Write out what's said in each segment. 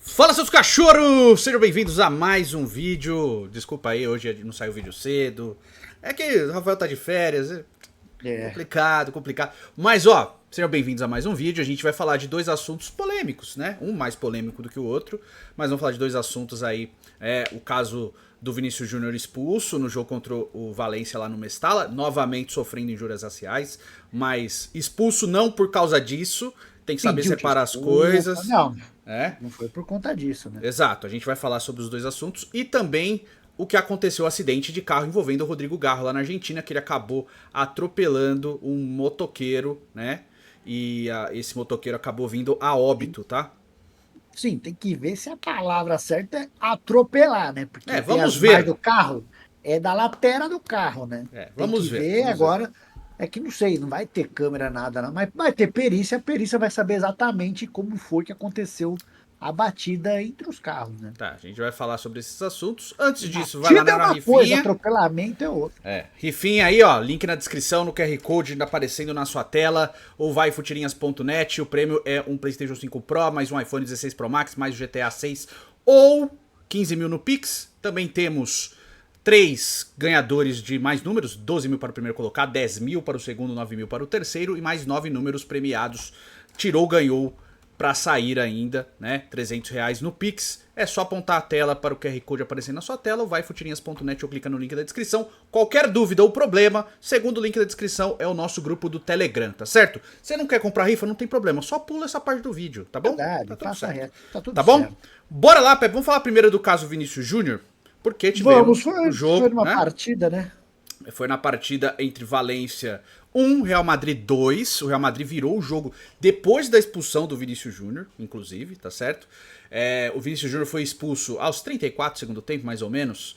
Fala, seus cachorros! Sejam bem-vindos a mais um vídeo. Desculpa aí, hoje não saiu o vídeo cedo. É que o Rafael tá de férias, complicado. Mas ó, sejam bem-vindos a mais um vídeo. A gente vai falar de dois assuntos polêmicos, né? Um mais polêmico do que o outro, mas vamos falar de dois assuntos aí. O caso do Vinícius Júnior expulso no jogo contra o Valência lá no Mestala, novamente sofrendo injúrias raciais, mas expulso não por causa disso. Tem que saber separar as coisas. Não foi por conta disso, né? Exato, a gente vai falar sobre os dois assuntos e também o que aconteceu, o acidente de carro envolvendo o Rodrigo Garro lá na Argentina, que ele acabou atropelando um motoqueiro, né? E esse motoqueiro acabou vindo a óbito, tá? Sim, tem que ver se a palavra certa é atropelar, né? Porque tem vamos as marcas ver. do carro, é da lateral do carro, né? Vamos tem que ver. ver agora. É que não sei, não vai ter câmera, nada, não, mas vai ter perícia, a perícia vai saber exatamente como foi que aconteceu a batida entre os carros, né? Tá, a gente vai falar sobre esses assuntos. Antes disso, vai lá Batida é na uma coisa, rifinha. atropelamento é outra. Rifinha aí, ó, link na descrição, no QR Code aparecendo na sua tela, ou vai futirinhas.net, o prêmio é um PlayStation 5 Pro, mais um iPhone 16 Pro Max, mais o GTA 6, ou 15 mil no Pix. Também temos 3 ganhadores de mais números, 12 mil para o primeiro colocado, 10 mil para o segundo, 9 mil para o terceiro, e mais 9 números premiados, ganhou para sair ainda, né? R$300 no Pix. É só apontar a tela para o QR Code aparecendo na sua tela, ou vai futirinhas.net ou clica no link da descrição. Qualquer dúvida ou problema, segundo o link da descrição, é o nosso grupo do Telegram, tá certo? Você não quer comprar rifa? Não tem problema, só pula essa parte do vídeo, tá bom? Verdade, Tá tudo passa certo. reto, tá tudo Tá bom? certo. Bora lá, Pepe, vamos falar primeiro do caso Vinícius Júnior, porque tivemos o foi jogo, numa né? partida, né? Foi na partida entre Valência 1, Real Madrid 2. O Real Madrid virou o jogo depois da expulsão do Vinícius Júnior, inclusive, tá certo? O Vinícius Júnior foi expulso aos 34 segundo tempo, mais ou menos.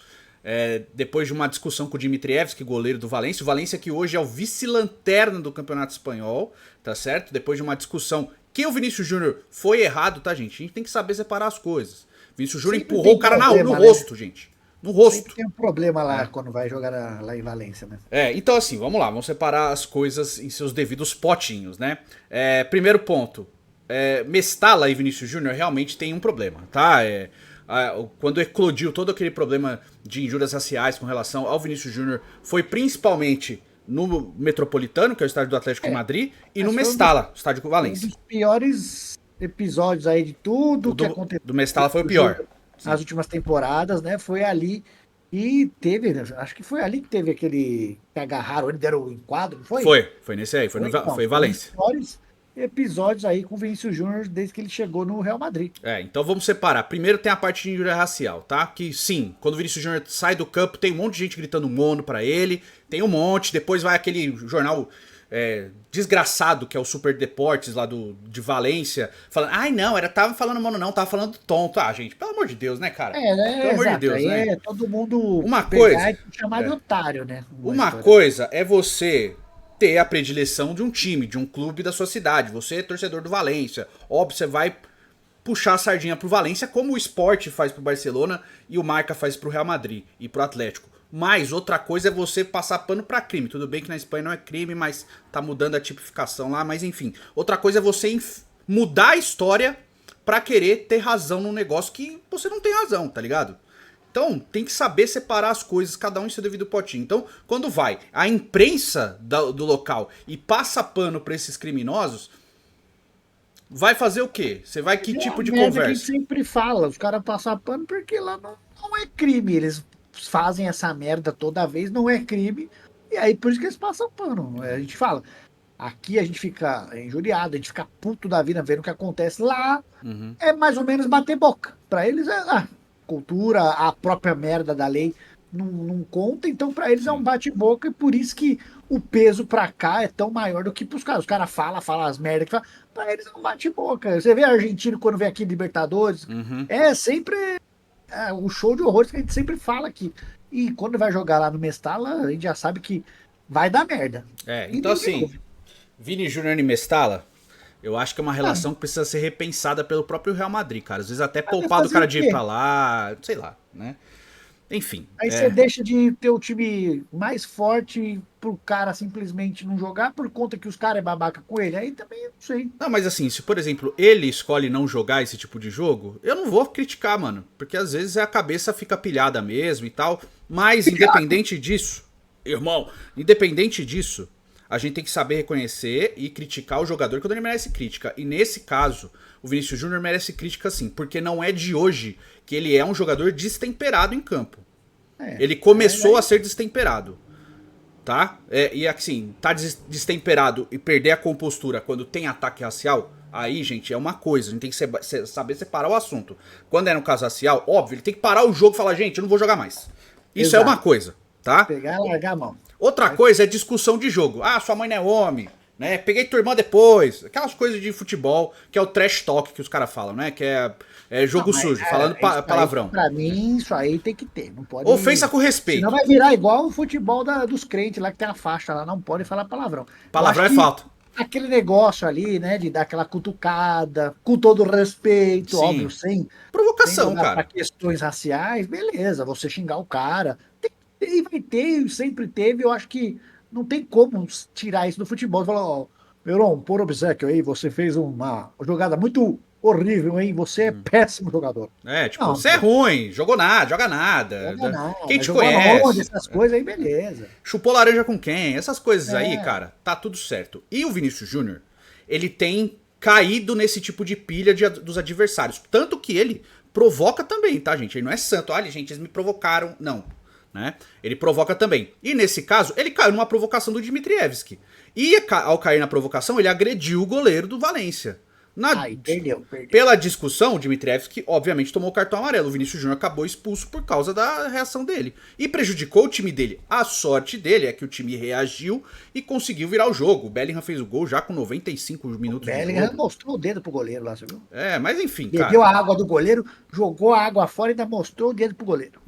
Depois de uma discussão com o Dimitrievski, goleiro do Valência. O Valência que hoje é o vice-lanterna do Campeonato Espanhol, tá certo? Depois de uma discussão que o Vinícius Júnior foi errado, tá, gente? A gente tem que saber separar as coisas. O Vinícius Júnior Sempre empurrou tem o cara no problema, rosto, gente. No rosto. Sempre tem um problema lá quando vai jogar lá em Valência, né? Então assim, vamos lá, vamos separar as coisas em seus devidos potinhos, né? Primeiro ponto, Mestala e Vinícius Júnior realmente tem um problema, tá? Quando eclodiu todo aquele problema de injúrias raciais com relação ao Vinícius Júnior, foi principalmente no Metropolitano, que é o estádio do Atlético de Madrid, e no Mestala, estádio do Valência. Um dos piores episódios aí de tudo que aconteceu. Do Mestala foi o pior. Nas últimas temporadas, né? Foi ali. E teve, acho que foi ali que teve aquele que agarraram, ele deram o enquadro, não foi? Foi nesse aí, foi em Um dos Valência. piores episódios aí com o Vinícius Júnior desde que ele chegou no Real Madrid. Então vamos separar. Primeiro tem a parte de injúria racial, tá? Que sim, quando o Vinícius Júnior sai do campo, tem um monte de gente gritando mono pra ele, tem um monte, depois vai aquele jornal desgraçado que é o Super Deportes lá de Valência, falando, ai não, tava falando mono não, tava falando tonto. Ah, gente, pelo amor de Deus, né, cara? Pelo amor de Deus, aí né? todo mundo Uma coisa e chamar de otário, né? Uma coisa é você ter a predileção de um time, de um clube da sua cidade. Você é torcedor do Valência. Óbvio, você vai puxar a sardinha pro Valência, como o Sport faz pro Barcelona e o Marca faz pro Real Madrid e pro Atlético. Mas outra coisa é você passar pano pra crime. Tudo bem que na Espanha não é crime, mas tá mudando a tipificação lá, mas enfim. Outra coisa é você mudar a história pra querer ter razão num negócio que você não tem razão, tá ligado? Então, tem que saber separar as coisas, cada um em seu devido potinho. Então, quando vai a imprensa do local e passa pano pra esses criminosos, vai fazer o quê? Você vai que tipo de conversa? Que a gente sempre fala, os caras passam pano porque lá não é crime. Eles fazem essa merda toda vez, não é crime. E aí, por isso que eles passam pano. A gente fala, aqui a gente fica injuriado, a gente fica puto da vida vendo o que acontece lá. É mais ou menos bater boca. Pra eles cultura, a própria merda da lei não conta, então pra eles é um bate-boca e por isso que o peso pra cá é tão maior do que pros caras. Os caras falam as merdas que falam, pra eles é um bate-boca. Você vê argentino quando vem aqui Libertadores, é sempre o show de horrores que a gente sempre fala aqui. E quando vai jogar lá no Mestala, a gente já sabe que vai dar merda. Então assim, Vini Júnior e Mestala, eu acho que é uma relação que precisa ser repensada pelo próprio Real Madrid, cara. Às vezes até poupar do cara de ir pra lá, sei lá, né? Enfim. Aí você deixa de ter o time mais forte pro cara simplesmente não jogar por conta que os caras é babaca com ele. Aí também eu não sei. Não, mas assim, se por exemplo ele escolhe não jogar esse tipo de jogo, eu não vou criticar, mano. Porque às vezes a cabeça fica pilhada mesmo e tal. Mas independente disso, irmão, independente disso, a gente tem que saber reconhecer e criticar o jogador quando ele merece crítica. E nesse caso, o Vinícius Júnior merece crítica sim. Porque não é de hoje que ele é um jogador destemperado em campo. Ele começou a ser destemperado. Tá? E assim, tá destemperado e perder a compostura quando tem ataque racial, aí, gente, é uma coisa. A gente tem que saber separar o assunto. Quando é no caso racial, óbvio, ele tem que parar o jogo e falar, gente, eu não vou jogar mais. Isso é uma coisa, tá? Pegar e largar a mão. Outra coisa é discussão de jogo. Ah, sua mãe não é homem, né? Peguei tua irmã depois. Aquelas coisas de futebol, que é o trash talk que os caras falam, né? Que é jogo sujo, falando palavrão. Pra mim, isso aí tem que ter. Não pode. Ofensa com respeito. Senão vai virar igual o futebol dos crentes lá que tem a faixa lá. Não pode falar palavrão. Palavrão é falta. Aquele negócio ali, né, de dar aquela cutucada, com todo respeito, Sim. óbvio, sem provocação, cara. Pra questões raciais, beleza, você xingar o cara. E vai ter, sempre teve, eu acho que não tem como tirar isso do futebol. Falar, ó, Meuron, por obséquio aí, você fez uma jogada muito horrível, hein? Você é péssimo jogador. Tipo, não, você é ruim, joga nada. Quem te conhece? Onde, essas coisas aí, beleza. Chupou laranja com quem? Essas coisas aí, cara, tá tudo certo. E o Vinícius Júnior, ele tem caído nesse tipo de pilha dos adversários. Tanto que ele provoca também, tá, gente? Ele não é santo. Olha, gente, eles me provocaram. Não. Né? Ele provoca também. E nesse caso, ele caiu numa provocação do Dmitrievski. E ao cair na provocação, ele agrediu o goleiro do Valência. Perdeu. Pela discussão, o Dmitrievski obviamente tomou o cartão amarelo. O Vinícius Júnior acabou expulso por causa da reação dele. E prejudicou o time dele. A sorte dele é que o time reagiu e conseguiu virar o jogo. O Bellingham fez o gol já com 95 minutos de jogo. O Bellingham mostrou o dedo pro goleiro lá, você viu? Mas enfim, cara. Bebeu a água do goleiro, jogou a água fora e ainda mostrou o dedo pro goleiro.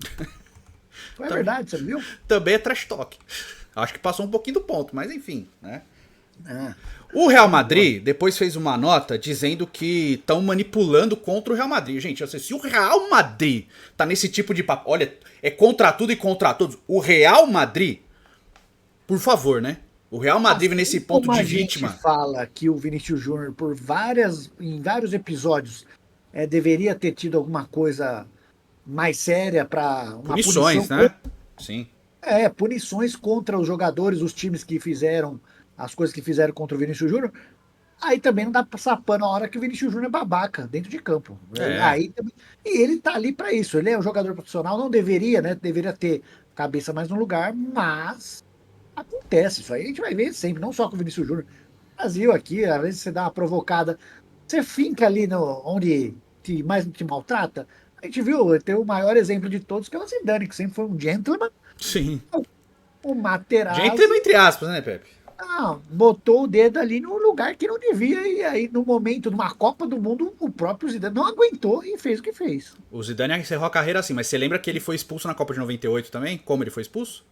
Foi verdade, você viu? Também é trash talk. Acho que passou um pouquinho do ponto, mas enfim, né? O Real Madrid depois fez uma nota dizendo que estão manipulando contra o Real Madrid. Gente, se o Real Madrid tá nesse tipo de papo, olha, é contra tudo e contra todos. O Real Madrid, por favor, né? O Real Madrid nesse ponto de vítima. A gente fala que o Vinícius Júnior, em vários episódios, deveria ter tido alguma coisa mais séria para uma punições, né? Sim. Punições contra os jogadores, os times que fizeram as coisas que fizeram contra o Vinícius Júnior. Aí também não dá pra passar pano a hora que o Vinícius Júnior é babaca dentro de campo. Aí também, e ele tá ali para isso. Ele é um jogador profissional, não deveria, né? Deveria ter cabeça mais no lugar, mas acontece isso aí. A gente vai ver sempre, não só com o Vinícius Júnior. Brasil aqui, às vezes você dá uma provocada, você finca ali onde mais te maltrata. A gente viu, tem o maior exemplo de todos, que é o Zidane, que sempre foi um gentleman. Sim. O Materazzi. Gentleman entre aspas, né, Pepe? Botou o dedo ali no lugar que não devia, e aí no momento, numa Copa do Mundo, o próprio Zidane não aguentou e fez o que fez. O Zidane encerrou a carreira assim, mas você lembra que ele foi expulso na Copa de 98 também? Como ele foi expulso?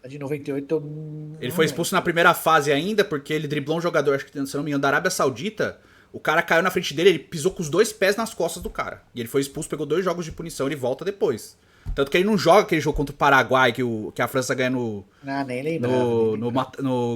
A de 98 ele foi expulso na primeira fase ainda, porque ele driblou um jogador, acho que se não me engano, da Arábia Saudita. O cara caiu na frente dele, ele pisou com os 2 pés nas costas do cara. E ele foi expulso, pegou 2 jogos de punição, ele volta depois. Tanto que ele não joga aquele jogo contra o Paraguai que a França ganha no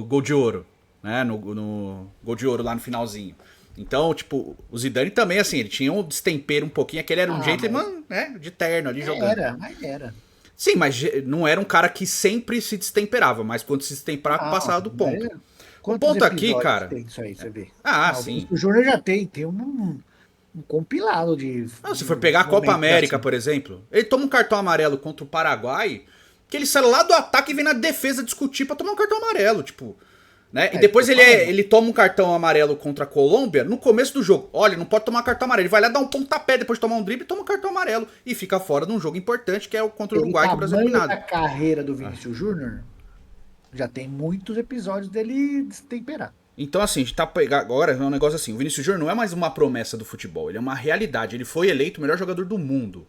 gol de ouro. Né? No gol de ouro lá no finalzinho. Então, tipo, o Zidane também, assim, ele tinha um destempero um pouquinho. Aquele era um gentleman, né? De terno ali jogando. Era. Sim, mas não era um cara que sempre se destemperava, mas quando se destemperava, passava do ponto. O ponto aqui, cara. Tem isso aí, você vê. Sim. O Júnior já tem um compilado de. Se for pegar a Copa América, assim, por exemplo, ele toma um cartão amarelo contra o Paraguai, que ele sai lá do ataque e vem na defesa discutir pra tomar um cartão amarelo, tipo. Né? E depois ele toma um cartão amarelo contra a Colômbia no começo do jogo. Olha, não pode tomar cartão amarelo. Ele vai lá dar um pontapé depois de tomar um drible e toma um cartão amarelo. E fica fora de um jogo importante que é o contra o Uruguai, que o Brasil é eliminado. A carreira do Vinícius Júnior já tem muitos episódios dele destemperar. Então, assim, a gente tá pegando agora é um negócio assim. O Vinícius Júnior não é mais uma promessa do futebol. Ele é uma realidade. Ele foi eleito o melhor jogador do mundo.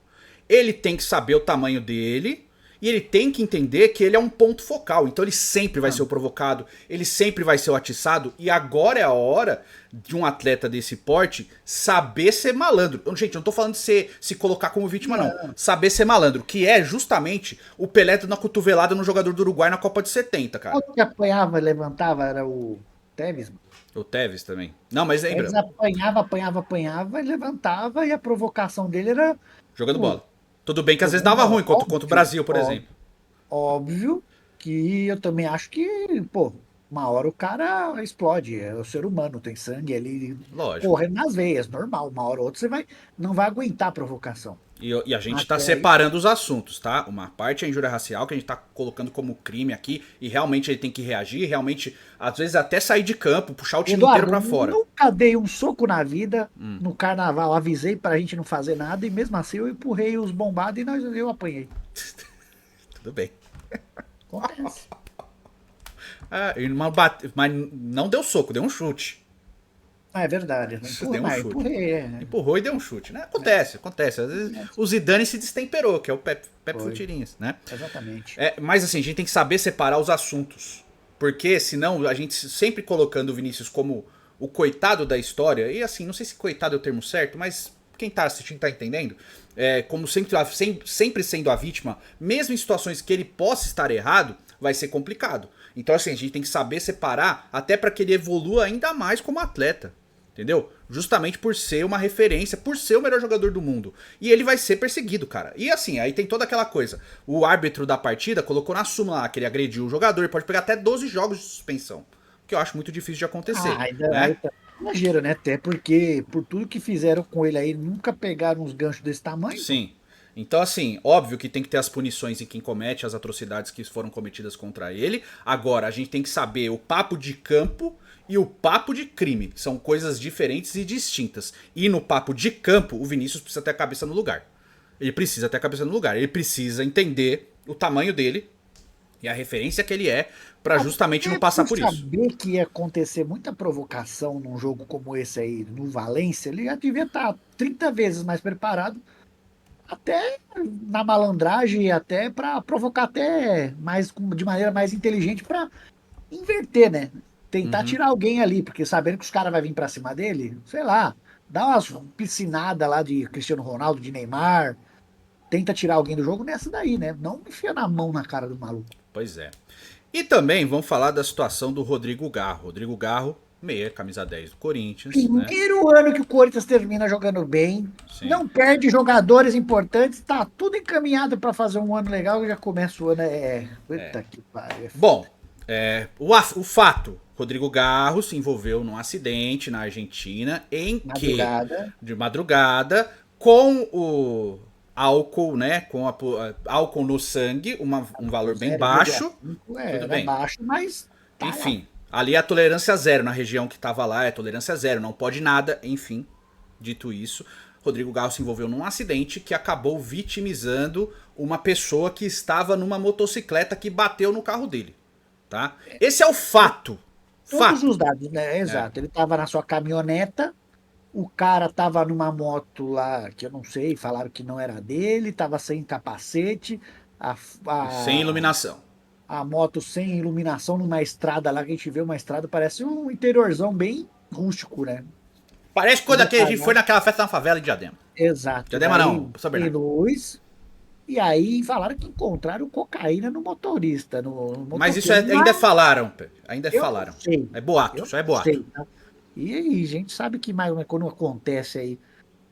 Ele tem que saber o tamanho dele E ele tem que entender que ele é um ponto focal. Então ele sempre vai ser o provocado, ele sempre vai ser o atiçado. E agora é a hora de um atleta desse porte saber ser malandro. Gente, eu não tô falando de se colocar como vítima, não. Saber ser malandro, que é justamente o Pelé dando uma cotovelada no jogador do Uruguai na Copa de 70, cara. O que apanhava e levantava era o Tevez. O Tevez também. Não, mas lembra. Eles apanhava, e levantava, e a provocação dele era. Jogando Pô, bola. Tudo bem que às vezes dava ruim contra o Brasil, por exemplo. Óbvio que eu também acho que, pô, uma hora o cara explode. É o ser humano, tem sangue ali Lógico. correndo nas veias, normal. Uma hora ou outra você não vai aguentar a provocação. E a gente tá Até separando os assuntos, tá? Uma parte é a injúria racial, que a gente tá colocando como crime aqui, e realmente ele tem que reagir, realmente, às vezes até sair de campo, puxar o time Eduardo, inteiro pra fora. nunca dei um soco na vida no carnaval, avisei pra gente não fazer nada e mesmo assim eu empurrei os bombados e eu apanhei. Tudo bem. Acontece. Ah, mas não deu soco, deu um chute. Ah, é verdade. Deu um chute. Empurrei. Empurrou e deu um chute, né? Acontece. Às vezes o Zidane se destemperou, que é o Pepe Foi. Futirinhas, né? Exatamente. Mas assim, a gente tem que saber separar os assuntos. Porque senão a gente sempre colocando o Vinícius como o coitado da história, e assim, não sei se coitado é o termo certo, mas quem tá assistindo tá entendendo, como sempre sendo a vítima, mesmo em situações que ele possa estar errado, vai ser complicado. Então assim, a gente tem que saber separar até para que ele evolua ainda mais como atleta. Entendeu? Justamente por ser uma referência, por ser o melhor jogador do mundo. E ele vai ser perseguido, cara. E assim, aí tem toda aquela coisa. O árbitro da partida colocou na súmula lá que ele agrediu o jogador, ele pode pegar até 12 jogos de suspensão. Que eu acho muito difícil de acontecer. Né? Tá exagero, né? Até porque, por tudo que fizeram com ele aí, nunca pegaram uns ganchos desse tamanho. Sim. Então, assim, óbvio que tem que ter as punições em quem comete as atrocidades que foram cometidas contra ele. Agora, a gente tem que saber o papo de campo e o papo de crime. São coisas diferentes e distintas. E no papo de campo, o Vinícius precisa ter a cabeça no lugar. Ele precisa ter a cabeça no lugar. Ele precisa entender o tamanho dele e a referência que ele é pra justamente não passar por isso. Saber que ia acontecer muita provocação num jogo como esse aí, no Valência, ele já devia estar 30 vezes mais preparado, até na malandragem, até para provocar até mais de maneira mais inteligente para inverter, né? Tentar tirar alguém ali, porque sabendo que os caras vão vir pra cima dele, sei lá, dá umas piscinadas lá de Cristiano Ronaldo, de Neymar, tenta tirar alguém do jogo nessa daí, né? Não enfia na mão na cara do maluco. Pois é. E também vamos falar da situação do Rodrigo Garro. Rodrigo Garro, meia, camisa 10 do Corinthians. Primeiro ano que o Corinthians termina jogando bem, Sim. não perde jogadores importantes, tá tudo encaminhado pra fazer um ano legal e já começa o ano. Eita que pariu. Bom, o fato, Rodrigo Garro se envolveu num acidente na Argentina de madrugada, com o álcool, né, com álcool no sangue, um valor bem baixo. Tudo bem. Baixo, mas tá enfim, lá. Ali é a tolerância zero, na região que tava lá é tolerância zero, não pode nada, enfim, dito isso. Rodrigo Garro se envolveu num acidente que acabou vitimizando uma pessoa que estava numa motocicleta que bateu no carro dele. Tá? Esse é o fato. Todos os dados, né? Exato. Ele estava na sua caminhoneta, o cara estava numa moto lá, que eu não sei, falaram que não era dele, estava sem capacete. Sem iluminação. A moto sem iluminação numa estrada lá, que a gente vê uma estrada, parece um interiorzão bem rústico, né? Parece quando a gente foi naquela festa na favela de Diadema. Exato. Diadema não, São Bernardo. Luz. E aí falaram que encontraram cocaína no motorista. Mas isso ainda falaram, Pepe. Ainda falaram. Sei. É boato, só é boato. Sei, tá? E aí, a gente sabe que mais quando acontece aí,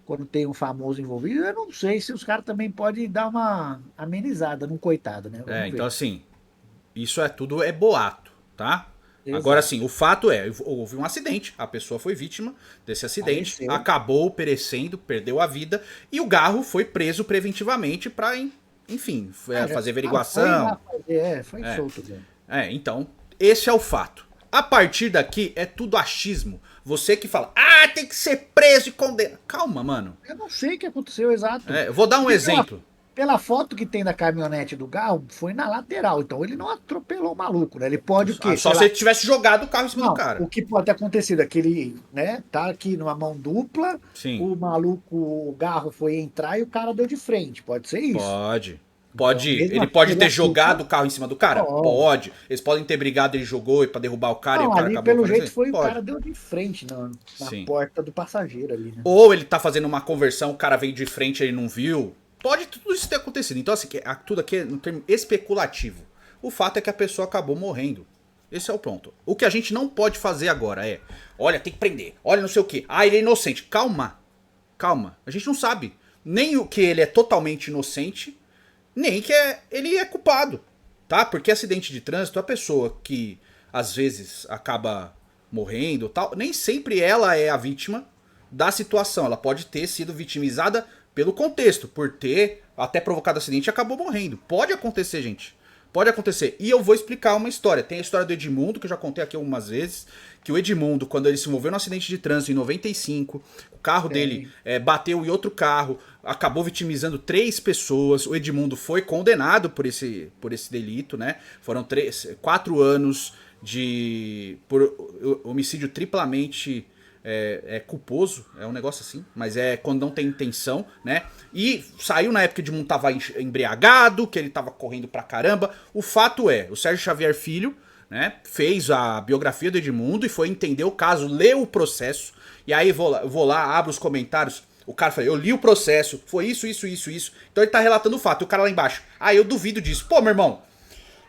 quando tem um famoso envolvido, eu não sei se os caras também podem dar uma amenizada num coitado, né? Vamos ver. Então assim, isso tudo é boato, tá? Exato. Agora sim, o fato houve um acidente, a pessoa foi vítima desse acidente, acabou perecendo, perdeu a vida, e o Garro foi preso preventivamente para, enfim, fazer averiguação. Foi solto. Então, esse é o fato. A partir daqui é tudo achismo. Você que fala, tem que ser preso e condenado. Calma, mano. Eu não sei o que aconteceu, exato. Eu vou dar um exemplo. Pela foto que tem da caminhonete do Garro, foi na lateral. Então ele não atropelou o maluco, né? Ele pode o quê? Só se ele tivesse jogado o carro em cima do cara. O que pode ter acontecido é que ele, né, tá aqui numa mão dupla. Sim. O maluco, o Garro foi entrar e o cara deu de frente. Pode ser isso? Pode. Então, Pode, mesmo ele assim, pode ele ter é culpa. jogado o carro em cima do cara? Pode. Pode. Eles podem ter brigado, ele jogou pra derrubar o cara e o Não, cara ali acabou pelo jeito falecendo? foi o Pode. cara deu de frente na Sim. porta do passageiro ali, né? Ou ele tá fazendo uma conversão, o cara veio de frente e ele não viu. Pode tudo isso ter acontecido. Então, assim, tudo aqui é um termo especulativo. O fato é que a pessoa acabou morrendo. Esse é o ponto. O que a gente não pode fazer agora é: olha, tem que prender, olha não sei o que. Ah, ele é inocente. Calma. Calma. A gente não sabe. Nem o que ele é totalmente inocente, nem que ele é culpado. Tá? Porque acidente de trânsito, a pessoa que às vezes acaba morrendo tal, nem sempre ela é a vítima da situação. Ela pode ter sido vitimizada pelo contexto, por ter até provocado acidente e acabou morrendo. Pode acontecer, gente. Pode acontecer. E eu vou explicar uma história. Tem a história do Edmundo, que eu já contei aqui algumas vezes. Que o Edmundo, quando ele se envolveu no acidente de trânsito em 95, o carro dele bateu em outro carro, acabou vitimizando 3 pessoas. O Edmundo foi condenado por esse delito, né? Foram 4 anos por homicídio triplamente culposo, é um negócio assim, mas é quando não tem intenção, né? E saiu na época que o Edmundo tava embriagado, que ele tava correndo pra caramba. O fato é, o Sérgio Xavier Filho, né, fez a biografia do Edmundo e foi entender o caso, leu o processo, e aí vou lá, abro os comentários, o cara fala, eu li o processo, foi isso. Então ele tá relatando o fato, e o cara lá embaixo, eu duvido disso. Pô, meu irmão,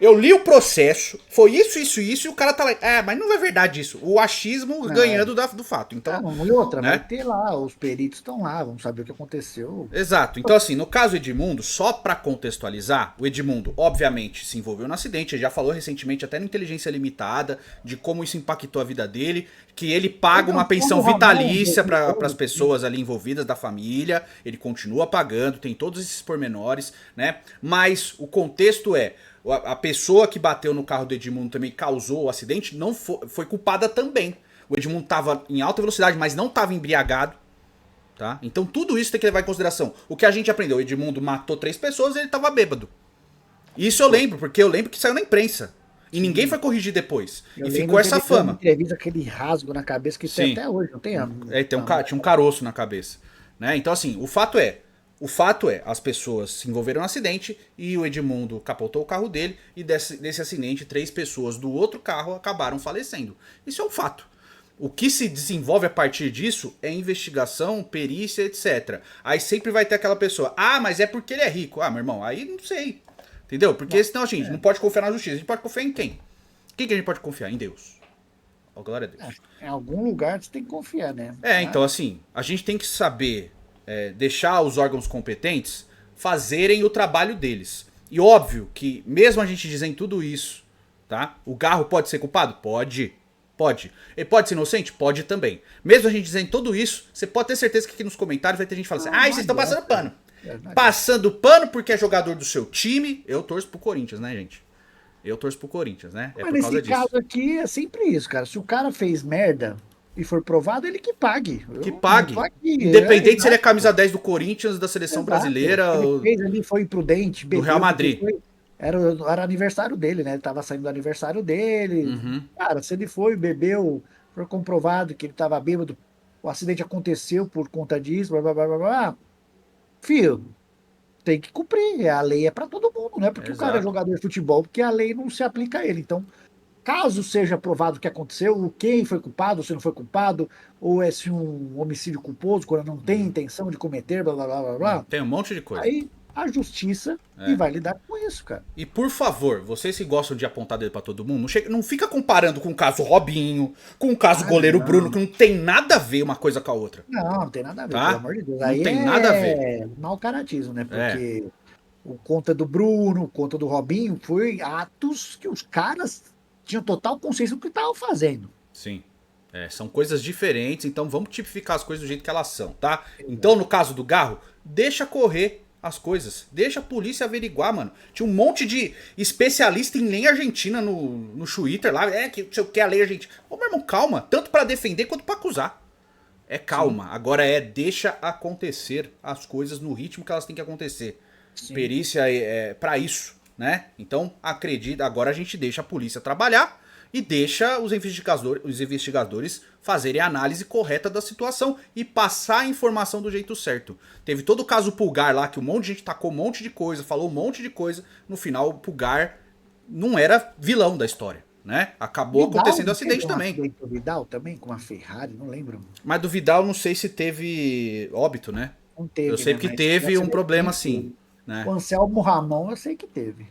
eu li o processo, foi isso, e o cara tá lá. Mas não é verdade isso. O achismo Não, ganhando do fato. Então, não, e outra, vai né? ter lá, os peritos estão lá, vamos saber o que aconteceu. Exato. Então, assim, no caso Edmundo, só pra contextualizar, o Edmundo, obviamente, se envolveu no acidente. Ele já falou recentemente, até no Inteligência Limitada, de como isso impactou a vida dele. Que ele paga uma pensão vitalícia para as pessoas ali envolvidas da família. Ele continua pagando, tem todos esses pormenores, né? Mas o contexto é: a pessoa que bateu no carro do Edmundo também causou o acidente, não foi culpada também. O Edmundo estava em alta velocidade, mas não estava embriagado. Tá? Então tudo isso tem que levar em consideração. O que a gente aprendeu, o Edmundo matou 3 pessoas e ele estava bêbado. Isso eu lembro, porque eu lembro que saiu na imprensa. E ninguém foi corrigir depois. E ficou essa fama. Entrevista, aquele rasgo na cabeça que tem até hoje, não tem? Tinha um caroço na cabeça. Né? Então assim, o fato é, as pessoas se envolveram no acidente e o Edmundo capotou o carro dele e desse acidente 3 pessoas do outro carro acabaram falecendo. Isso é um fato. O que se desenvolve a partir disso é investigação, perícia, etc. Aí sempre vai ter aquela pessoa, mas é porque ele é rico. Meu irmão, aí não sei. Entendeu? Porque senão a gente não pode confiar na justiça. A gente pode confiar em quem? Quem que a gente pode confiar? Em Deus. Oh, glória a Deus. Em algum lugar você tem que confiar, né? Então assim, a gente tem que saber deixar os órgãos competentes fazerem o trabalho deles. E óbvio que, mesmo a gente dizendo tudo isso, tá? O Garro pode ser culpado? Pode. Pode. Ele pode ser inocente? Pode também. Mesmo a gente dizendo tudo isso, você pode ter certeza que aqui nos comentários vai ter gente falando assim, vocês estão passando pano. Passando pano porque é jogador do seu time. Eu torço pro Corinthians, né, gente? Eu torço pro Corinthians, né? Mas nesse caso aqui é sempre isso, cara. Se o cara fez merda e for provado, ele que pague. Que pague. Independente se ele é camisa 10 do Corinthians, da seleção brasileira. Ele fez ali, foi imprudente. Do Real Madrid. Era aniversário dele, né? Ele tava saindo do aniversário dele. Cara, se ele for comprovado que ele tava bêbado, o acidente aconteceu por conta disso, blá, blá, blá, blá, blá. Filho, tem que cumprir. A lei é pra todo mundo, não é porque o cara é jogador de futebol, porque a lei não se aplica a ele. Então, caso seja provado o que aconteceu, quem foi culpado, se não foi culpado, ou é se um homicídio culposo, quando não tem intenção de cometer, blá, blá, blá, blá, blá. Tem um monte de coisa. Aí a justiça e vai lidar com isso, cara. E por favor, vocês que gostam de apontar dedo pra todo mundo, não fica comparando com o caso Robinho, com o caso goleiro Bruno, que não tem nada a ver uma coisa com a outra. Não tem nada a ver, tá? pelo amor de Deus. Não aí tem nada a ver. Mau caratismo, né? Porque o conta do Bruno, o conta do Robinho, foi atos que os caras tinham total consciência do que estavam fazendo. Sim. São coisas diferentes, então vamos tipificar as coisas do jeito que elas são, tá? Então, no caso do Garro, deixa correr as coisas. Deixa a polícia averiguar, mano. Tinha um monte de especialista em lei argentina no Twitter lá. Que não sei o que, a lei argentina. Ô, meu irmão, calma. Tanto pra defender quanto pra acusar. Calma. Sim. Agora deixa acontecer as coisas no ritmo que elas têm que acontecer. Sim. Perícia é pra isso, né? Então, acredita. Agora a gente deixa a polícia trabalhar. e deixa os investigadores fazerem a análise correta da situação e passar a informação do jeito certo. Teve todo o caso Pulgar lá, que um monte de gente tacou um monte de coisa, falou um monte de coisa. No final, o Pulgar não era vilão da história, né? Acabou acontecendo acidente também. Acidente do Vidal também, com a Ferrari, não lembro. Mas do Vidal, não sei se teve óbito, né? Não teve, Eu sei né? que Mas teve um problema assim, né? O Anselmo Ramon eu sei que teve.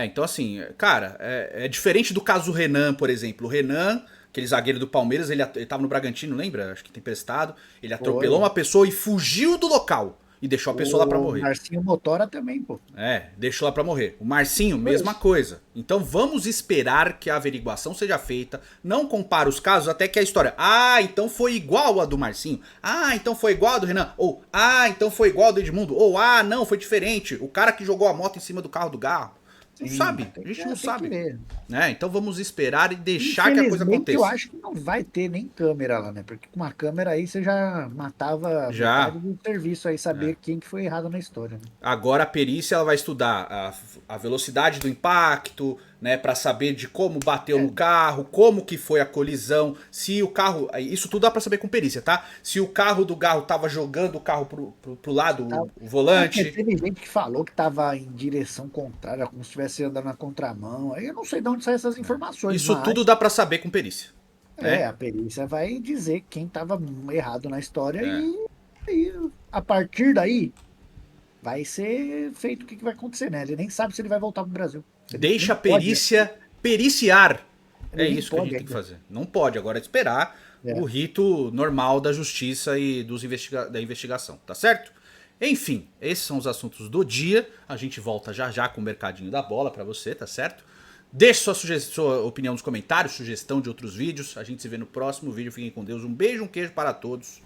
Então assim, cara, é diferente do caso do Renan, por exemplo. O Renan, aquele zagueiro do Palmeiras, ele tava no Bragantino, lembra? Acho que tem emprestado. Ele atropelou uma pessoa e fugiu do local. E deixou a pessoa lá pra morrer. O Marcinho Motora também, pô. Deixou lá pra morrer. O Marcinho, mesma coisa. Então vamos esperar que a averiguação seja feita. Não compara os casos até que a história. Ah, então foi igual a do Marcinho. Ah, então foi igual a do Renan. Ou, então foi igual a do Edmundo. Ou, não, foi diferente. O cara que jogou a moto em cima do carro do Garro. Não sabe, a gente não sabe. Então vamos esperar e deixar que a coisa aconteça. Eu acho que não vai ter nem câmera lá, né? Porque com uma câmera aí você já matava metade do serviço aí, saber quem que foi errado na história. Né? Agora a perícia ela vai estudar a velocidade do impacto, né, para saber de como bateu no carro, como que foi a colisão, se o carro, isso tudo dá para saber com perícia, tá? Se o carro do Garro tava jogando o carro pro lado, o volante. Teve gente que falou que tava em direção contrária, como se estivesse andando na contramão. Aí eu não sei de onde saem essas informações. Isso tudo dá para saber com perícia. A perícia vai dizer quem tava errado na história e a partir daí vai ser feito o que vai acontecer, né? Ele nem sabe se ele vai voltar pro Brasil. Deixa a perícia periciar. Isso que a gente tem que fazer. Não pode, agora é esperar o rito normal da justiça e da investigação, tá certo? Enfim, esses são os assuntos do dia. A gente volta já já com o mercadinho da bola pra você, tá certo? Deixe sua opinião nos comentários, sugestão de outros vídeos. A gente se vê no próximo vídeo. Fiquem com Deus. Um beijo, um queijo para todos.